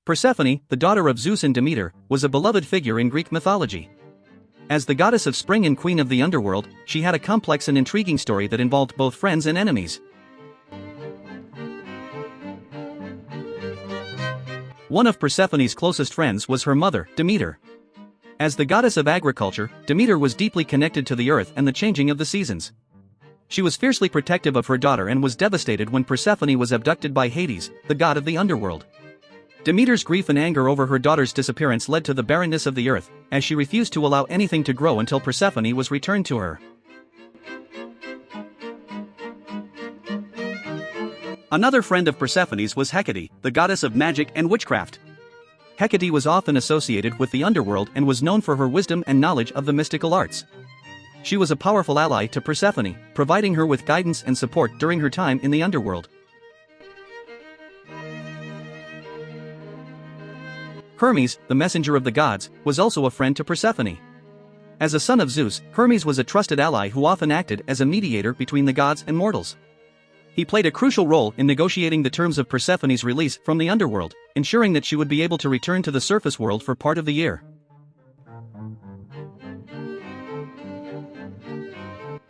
Persephone, the daughter of Zeus and Demeter, was a beloved figure in Greek mythology. As the goddess of spring and queen of the underworld, she had a complex and intriguing story that involved both friends and enemies. One of Persephone's closest friends was her mother, Demeter. As the goddess of agriculture, Demeter was deeply connected to the earth and the changing of the seasons. She was fiercely protective of her daughter and was devastated when Persephone was abducted by Hades, the god of the underworld. Demeter's grief and anger over her daughter's disappearance led to the barrenness of the earth, as she refused to allow anything to grow until Persephone was returned to her. Another friend of Persephone's was Hecate, the goddess of magic and witchcraft. Hecate was often associated with the underworld and was known for her wisdom and knowledge of the mystical arts. She was a powerful ally to Persephone, providing her with guidance and support during her time in the underworld. Hermes, the messenger of the gods, was also a friend to Persephone. As a son of Zeus, Hermes was a trusted ally who often acted as a mediator between the gods and mortals. He played a crucial role in negotiating the terms of Persephone's release from the underworld, ensuring that she would be able to return to the surface world for part of the year.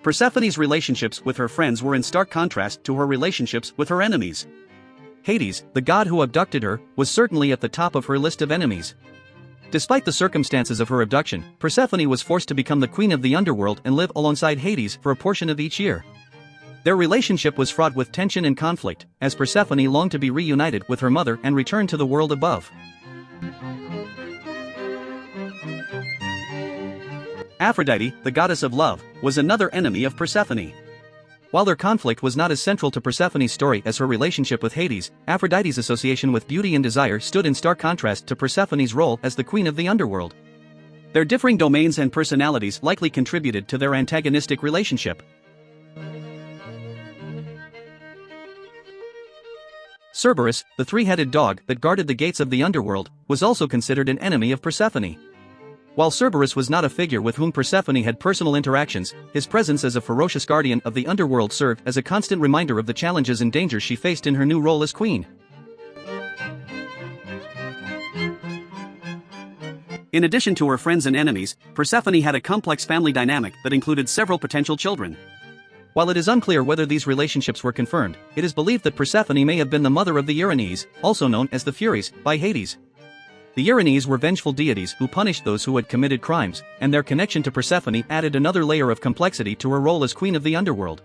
Persephone's relationships with her friends were in stark contrast to her relationships with her enemies. Hades, the god who abducted her, was certainly at the top of her list of enemies. Despite the circumstances of her abduction, Persephone was forced to become the queen of the underworld and live alongside Hades for a portion of each year. Their relationship was fraught with tension and conflict, as Persephone longed to be reunited with her mother and return to the world above. Aphrodite, the goddess of love, was another enemy of Persephone. While their conflict was not as central to Persephone's story as her relationship with Hades, Aphrodite's association with beauty and desire stood in stark contrast to Persephone's role as the queen of the underworld. Their differing domains and personalities likely contributed to their antagonistic relationship. Cerberus, the three-headed dog that guarded the gates of the underworld, was also considered an enemy of Persephone. While Cerberus was not a figure with whom Persephone had personal interactions, his presence as a ferocious guardian of the underworld served as a constant reminder of the challenges and dangers she faced in her new role as queen. In addition to her friends and enemies, Persephone had a complex family dynamic that included several potential children. While it is unclear whether these relationships were confirmed, it is believed that Persephone may have been the mother of the Erinyes, also known as the Furies, by Hades. The Erinyes were vengeful deities who punished those who had committed crimes, and their connection to Persephone added another layer of complexity to her role as queen of the underworld.